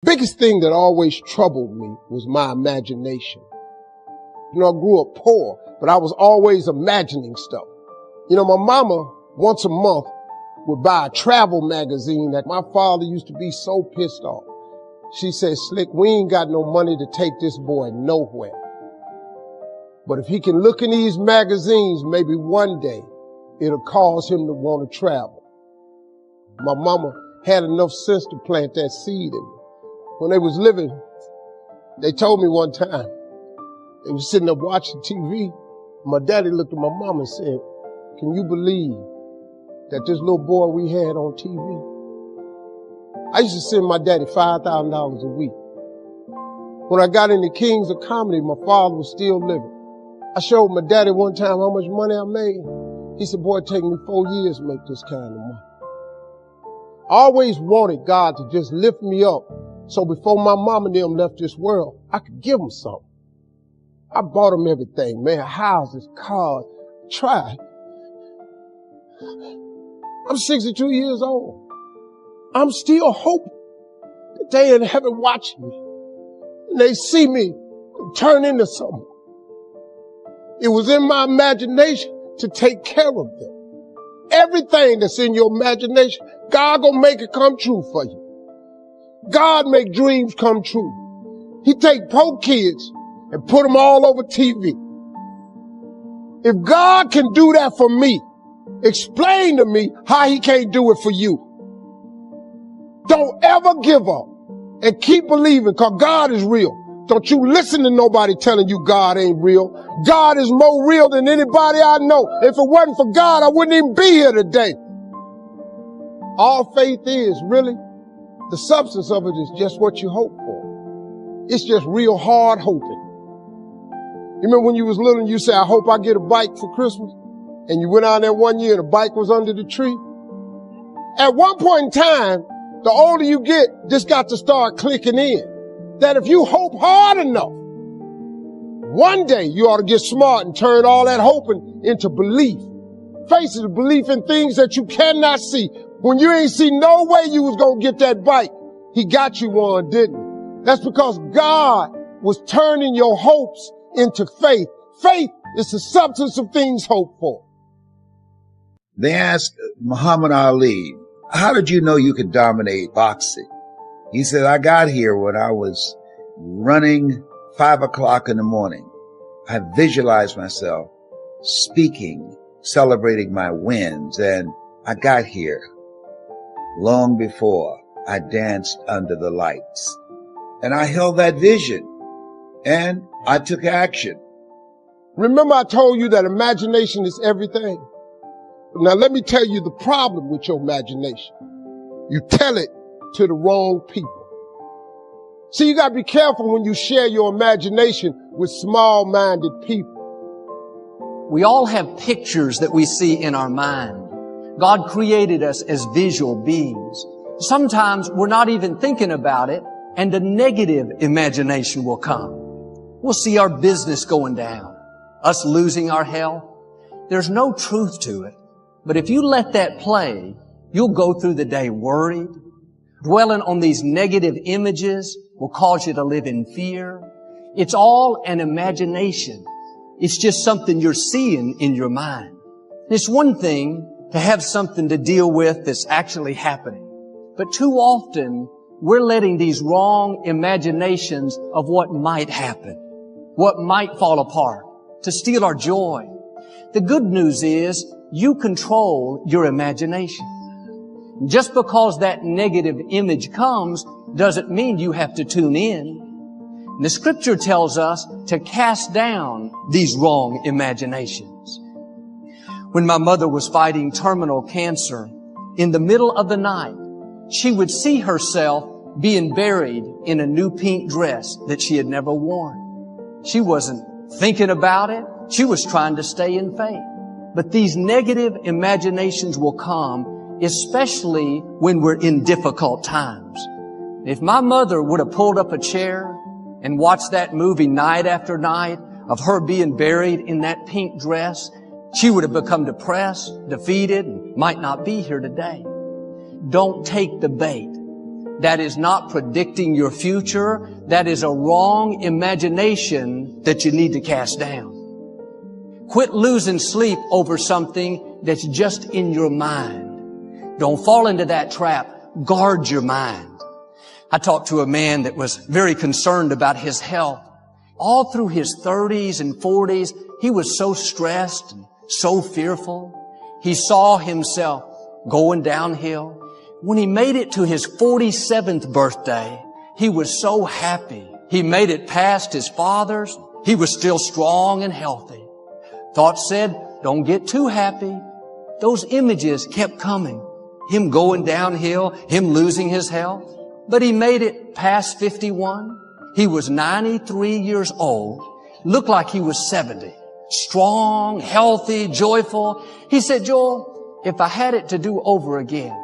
Biggest thing that always troubled me was my imagination. You know, I grew up poor, but I was always imagining stuff. You know, my mama once a month would buy a travel magazine that my father used to be so pissed off. She said, Slick, we ain't got no money to take this boy nowhere. But if he can look in these magazines, maybe one day it'll cause him to want to travel. My mama had enough sense to plant that seed in me. When they was living, they told me one time, they was sitting up watching TV. My daddy looked at my mama and said, can you believe that this little boy we had on TV? I used to send my daddy $5,000 a week. When I got into Kings of Comedy, my father was still living. I showed my daddy one time how much money I made. He said, boy, it take me 4 years to make this kind of money. I always wanted God to just lift me up so before my mom and them left this world, I could give them something. I bought them everything, man, houses, cars, tried. I'm 62 years old. I'm still hoping that they in heaven watching me and they see me turn into something. It was in my imagination to take care of them. Everything that's in your imagination, God gonna make it come true for you. God make dreams come true. He take poor kids and put them all over TV. If God can do that for me, explain to me how he can't do it for you. Don't ever give up and keep believing, because God is real. Don't you listen to nobody telling you God ain't real. God is more real than anybody I know. If it wasn't for God, I wouldn't even be here today. All faith is, really, the substance of it is just what you hope for. It's just real hard hoping. You remember when you was little and you said, I hope I get a bike for Christmas? And you went out there one year and the bike was under the tree? At one point in time, the older you get, this got to start clicking in. That if you hope hard enough, one day you ought to get smart and turn all that hoping into belief. Face it, belief in things that you cannot see. When you ain't see no way you was going to get that bike, he got you one, didn't he? That's because God was turning your hopes into faith. Faith is the substance of things hoped for. They asked Muhammad Ali, how did you know you could dominate boxing? He said, I got here when I was running 5 o'clock in the morning. I visualized myself speaking, celebrating my wins, and I got here long before I danced under the lights. And I held that vision, and I took action. Remember I told you that imagination is everything? Now let me tell you the problem with your imagination. You tell it to the wrong people. See, you gotta be careful when you share your imagination with small-minded people. We all have pictures that we see in our mind. God created us as visual beings. Sometimes we're not even thinking about it, and a negative imagination will come. We'll see our business going down, us losing our health. There's no truth to it. But if you let that play, you'll go through the day worried. Dwelling on these negative images will cause you to live in fear. It's all an imagination. It's just something you're seeing in your mind. It's one thing to have something to deal with that's actually happening. But too often, we're letting these wrong imaginations of what might happen, what might fall apart, to steal our joy. The good news is you control your imagination. Just because that negative image comes doesn't mean you have to tune in. The scripture tells us to cast down these wrong imaginations. When my mother was fighting terminal cancer, in the middle of the night, she would see herself being buried in a new pink dress that she had never worn. She wasn't thinking about it. She was trying to stay in faith. But these negative imaginations will come, especially when we're in difficult times. If my mother would have pulled up a chair and watched that movie night after night of her being buried in that pink dress, she would have become depressed, defeated, and might not be here today. Don't take the bait. That is not predicting your future. That is a wrong imagination that you need to cast down. Quit losing sleep over something that's just in your mind. Don't fall into that trap. Guard your mind. I talked to a man that was very concerned about his health. All through his 30s and 40s, he was so stressed and so fearful. He saw himself going downhill. When he made it to his 47th birthday, he was so happy. He made it past his father's. He was still strong and healthy. Thoughts said, don't get too happy. Those images kept coming. Him going downhill, him losing his health. But he made it past 51. He was 93 years old. Looked like he was 70. Strong, healthy, joyful. He said, Joel, if I had it to do over again,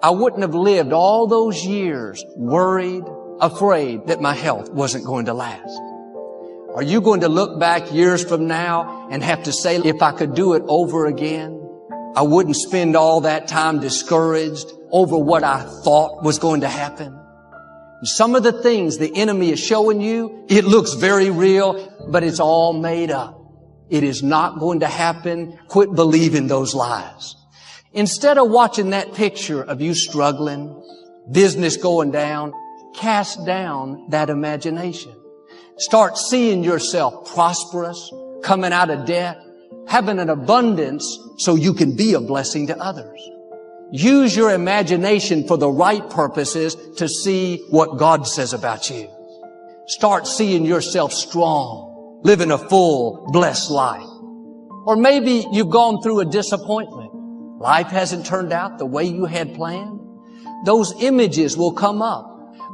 I wouldn't have lived all those years worried, afraid that my health wasn't going to last. Are you going to look back years from now and have to say, if I could do it over again, I wouldn't spend all that time discouraged over what I thought was going to happen? Some of the things the enemy is showing you, it looks very real, but it's all made up. It is not going to happen. Quit believing those lies. Instead of watching that picture of you struggling, business going down, cast down that imagination. Start seeing yourself prosperous, coming out of debt, having an abundance so you can be a blessing to others. Use your imagination for the right purposes to see what God says about you. Start seeing yourself strong, living a full, blessed life. Or maybe you've gone through a disappointment. Life hasn't turned out the way you had planned. Those images will come up.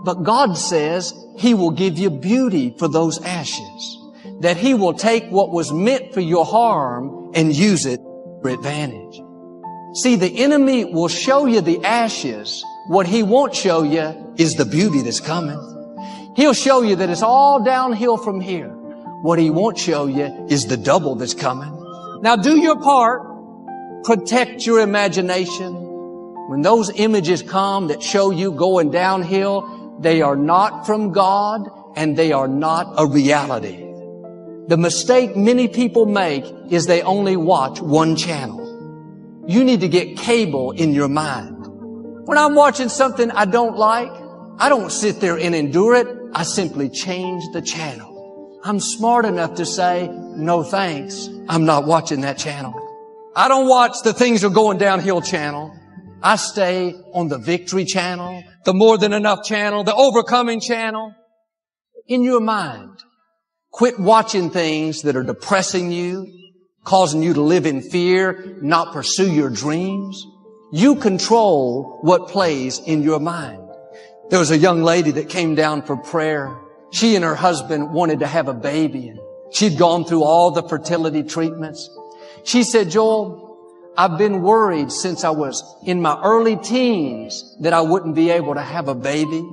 But God says He will give you beauty for those ashes. That He will take what was meant for your harm and use it for advantage. See, the enemy will show you the ashes. What he won't show you is the beauty that's coming. He'll show you that it's all downhill from here. What he won't show you is the double that's coming. Now do your part. Protect your imagination. When those images come that show you going downhill, they are not from God and they are not a reality. The mistake many people make is they only watch one channel. You need to get cable in your mind. When I'm watching something I don't like, I don't sit there and endure it. I simply change the channel. I'm smart enough to say, no thanks, I'm not watching that channel. I don't watch the things are going downhill channel. I stay on the victory channel, the more than enough channel, the overcoming channel. In your mind, quit watching things that are depressing you, causing you to live in fear, not pursue your dreams. You control what plays in your mind. There was a young lady that came down for prayer. She and her husband wanted to have a baby, and she'd gone through all the fertility treatments. She said, Joel, I've been worried since I was in my early teens that I wouldn't be able to have a baby.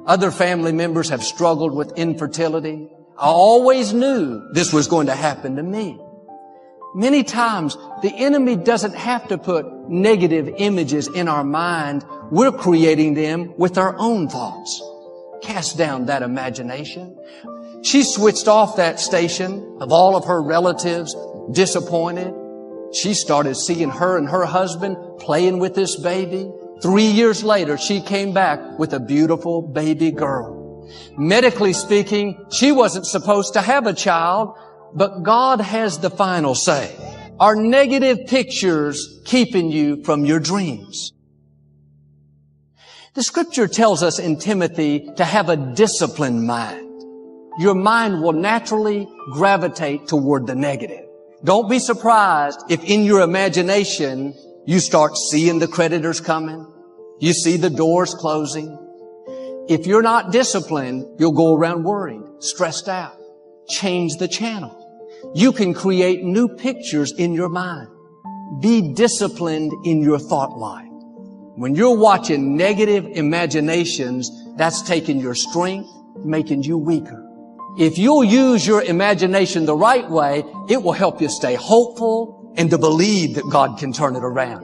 Other family members have struggled with infertility. I always knew this was going to happen to me. Many times, the enemy doesn't have to put negative images in our mind. We're creating them with our own thoughts. Cast down that imagination. She switched off that station of all of her relatives, disappointed. She started seeing her and her husband playing with this baby. 3 years later, she came back with a beautiful baby girl. Medically speaking, she wasn't supposed to have a child, but God has the final say. Are negative pictures keeping you from your dreams? The scripture tells us in Timothy to have a disciplined mind. Your mind will naturally gravitate toward the negative. Don't be surprised if in your imagination you start seeing the creditors coming. You see the doors closing. If you're not disciplined, you'll go around worried, stressed out. Change the channel. You can create new pictures in your mind. Be disciplined in your thought life. When you're watching negative imaginations, that's taking your strength, making you weaker. If you'll use your imagination the right way, it will help you stay hopeful and to believe that God can turn it around.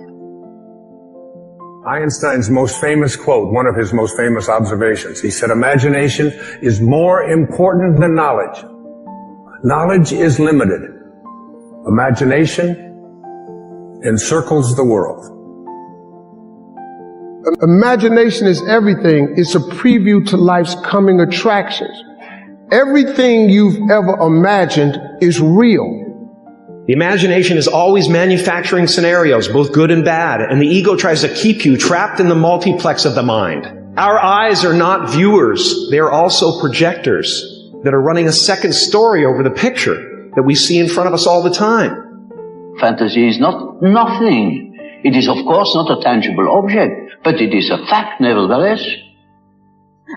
Einstein's most famous quote, one of his most famous observations, he said, imagination is more important than knowledge. Knowledge is limited. Imagination encircles the world. Imagination is everything. It's a preview to life's coming attractions. Everything you've ever imagined is real. The imagination is always manufacturing scenarios, both good and bad, and the ego tries to keep you trapped in the multiplex of the mind. Our eyes are not viewers. They are also projectors that are running a second story over the picture that we see in front of us all the time. Fantasy is not nothing. It is, of course, not a tangible object, but it is a fact nevertheless.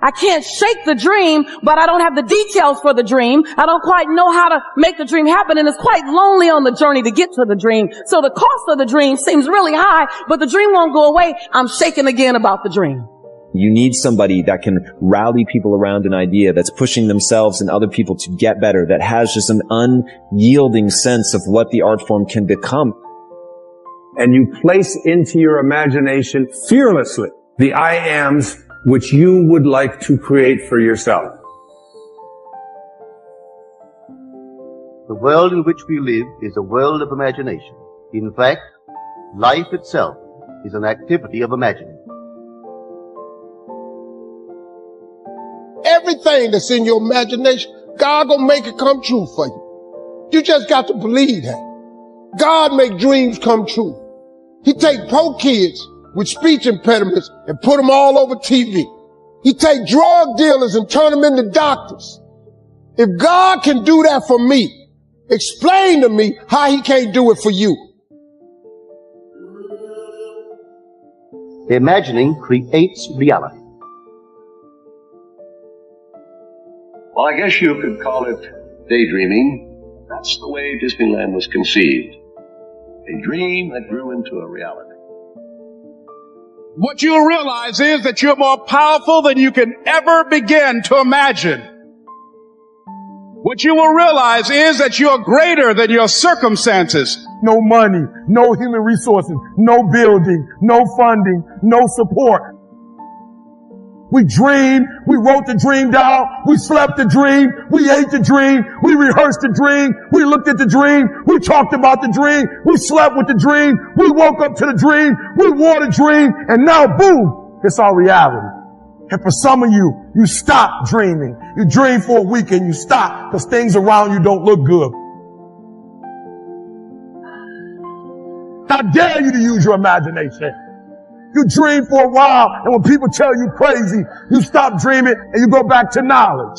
I can't shake the dream, but I don't have the details for the dream. I don't quite know how to make the dream happen, and it's quite lonely on the journey to get to the dream. So the cost of the dream seems really high, but the dream won't go away. I'm shaking again about the dream. You need somebody that can rally people around an idea, that's pushing themselves and other people to get better, that has just an unyielding sense of what the art form can become. And you place into your imagination fearlessly the I ams which you would like to create for yourself. The world in which we live is a world of imagination. In fact, life itself is an activity of imagining. Everything that's in your imagination, God gonna make it come true for you. You just got to believe that. God make dreams come true. He take poor kids with speech impediments and put them all over TV. He take drug dealers and turn them into doctors. If God can do that for me, explain to me how he can't do it for you. Imagining creates reality. Well, I guess you could call it daydreaming. That's the way Disneyland was conceived. A dream that grew into a reality. What you'll realize is that you're more powerful than you can ever begin to imagine. What you will realize is that you're greater than your circumstances. No money, no human resources, no building, no funding, no support. We dreamed, we wrote the dream down, we slept the dream, we ate the dream, we rehearsed the dream, we looked at the dream, we talked about the dream, we slept with the dream, we woke up to the dream, we wore the dream, and now boom, it's our reality. And for some of you, you stop dreaming. You dream for a week and you stop because things around you don't look good. How dare you to use your imagination? You dream for a while, and when people tell you crazy, you stop dreaming and you go back to knowledge.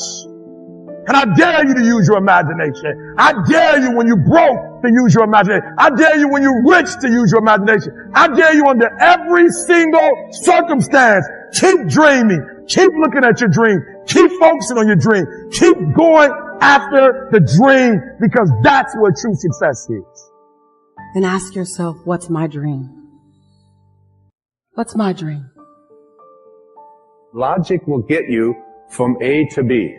And I dare you to use your imagination. I dare you when you're broke to use your imagination. I dare you when you're rich to use your imagination. I dare you under every single circumstance. Keep dreaming. Keep looking at your dream. Keep focusing on your dream. Keep going after the dream because that's what true success is. And ask yourself, what's my dream? What's my dream? Logic will get you from A to B,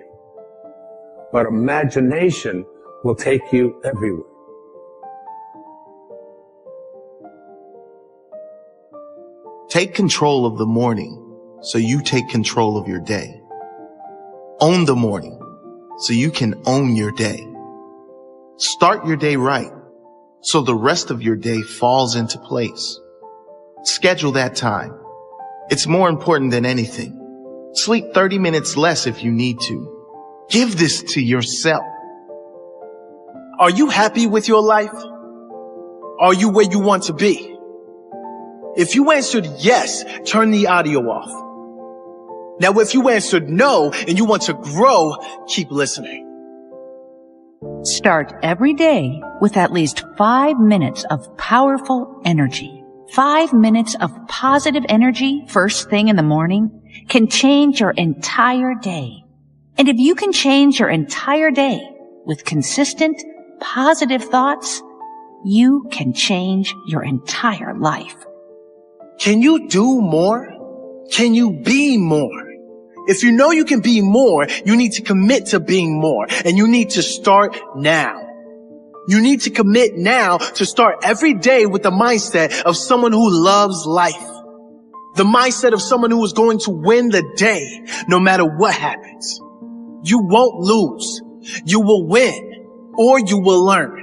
but imagination will take you everywhere. Take control of the morning so you take control of your day. Own the morning so you can own your day. Start your day right so the rest of your day falls into place. Schedule that time. It's more important than anything. Sleep 30 minutes less if you need to. Give this to yourself. Are you happy with your life? Are you where you want to be? If you answered yes, turn the audio off. Now, if you answered no and you want to grow, keep listening. Start every day with at least 5 minutes of powerful energy. 5 minutes of positive energy first thing in the morning can change your entire day. And if you can change your entire day with consistent, positive thoughts, you can change your entire life. Can you do more? Can you be more? If you know you can be more, you need to commit to being more, and you need to start now. You need to commit now to start every day with the mindset of someone who loves life. The mindset of someone who is going to win the day no matter what happens. You won't lose. You will win, or you will learn.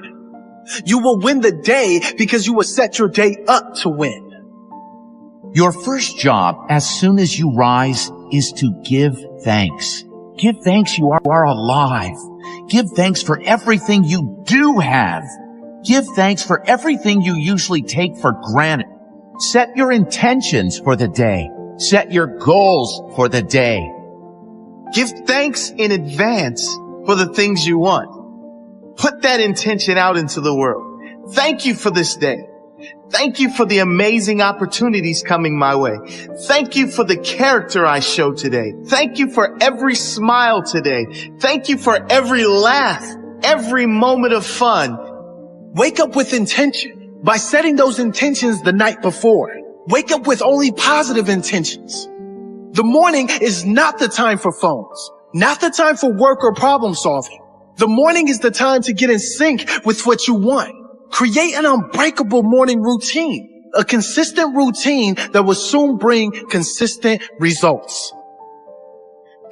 You will win the day because you will set your day up to win. Your first job as soon as you rise is to give thanks. Give thanks you are alive. Give thanks for everything you do have. Give thanks for everything you usually take for granted. Set your intentions for the day. Set your goals for the day. Give thanks in advance for the things you want. Put that intention out into the world. Thank you for this day. Thank you for the amazing opportunities coming my way. Thank you for the character I show today. Thank you for every smile today. Thank you for every laugh, every moment of fun. Wake up with intention by setting those intentions the night before. Wake up with only positive intentions. The morning is not the time for phones, not the time for work or problem solving. The morning is the time to get in sync with what you want. Create an unbreakable morning routine, a consistent routine that will soon bring consistent results.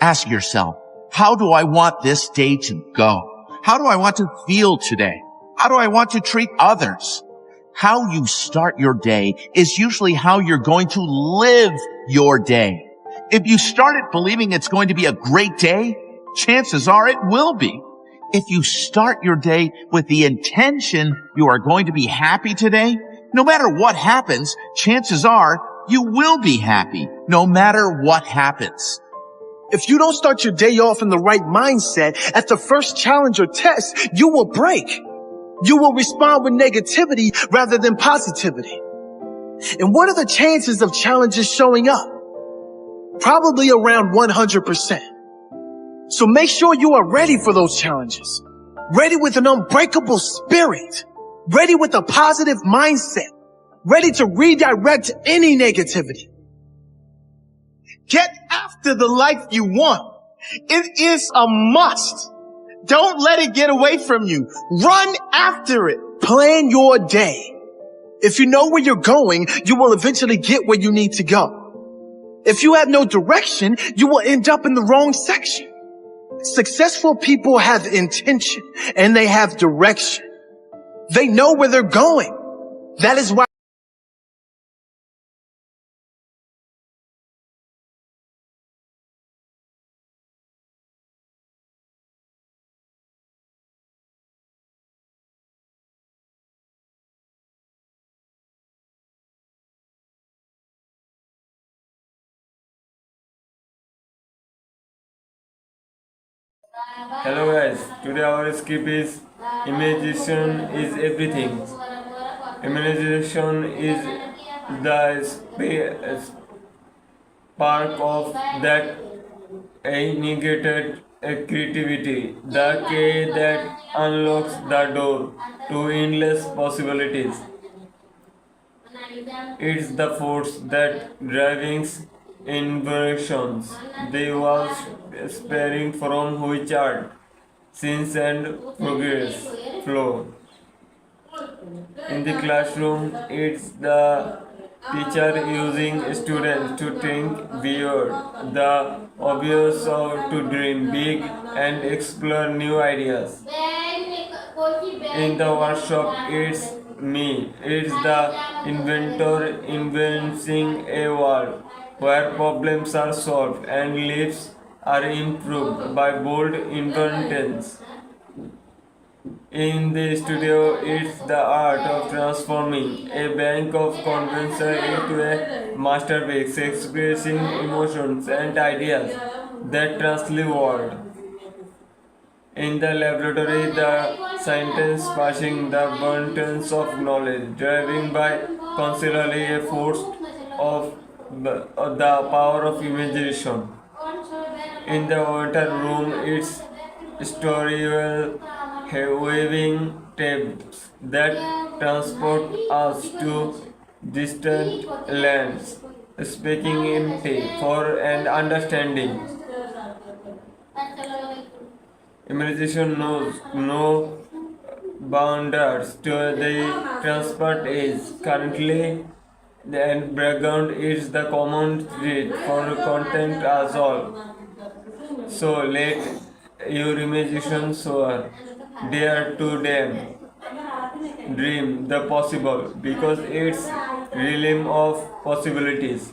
Ask yourself, how do I want this day to go? How do I want to feel today? How do I want to treat others? How you start your day is usually how you're going to live your day. If you started believing it's going to be a great day, chances are it will be. If you start your day with the intention you are going to be happy today, no matter what happens, chances are you will be happy, no matter what happens. If you don't start your day off in the right mindset, at the first challenge or test, you will break. You will respond with negativity rather than positivity. And what are the chances of challenges showing up? Probably around 100%. So make sure you are ready for those challenges. Ready with an unbreakable spirit. Ready with a positive mindset. Ready to redirect any negativity. Get after the life you want. It is a must. Don't let it get away from you. Run after it. Plan your day. If you know where you're going, you will eventually get where you need to go. If you have no direction, you will end up in the wrong section. Successful people have intention and they have direction. They know where they're going. That is why Hello guys, today our script is imagination is everything. Imagination is the spark of that ignited creativity, the key that unlocks the door to endless possibilities. It's the force that drives inventions, the walls sparing from which art, science and progress flow. In the classroom, it's the teacher using students to think beyond the obvious or to dream big and explore new ideas. In the workshop, it's me. It's the inventor inventing a world where problems are solved and lives are improved by bold inventions. In the studio, it's the art of transforming a bank of convention into a masterpiece, expressing emotions and ideas that transcend the world. In the laboratory, the scientists passing the abundance of knowledge, driven by constantly a force of the power of imagination. In the water room, it's storyville waving tapes that transport us to distant lands, speaking empty for an understanding. Imagination knows no boundaries to the transport is currently and background is the common thread for content as all. So let your imagination soar, dare to dream the possible, because it's realm of possibilities.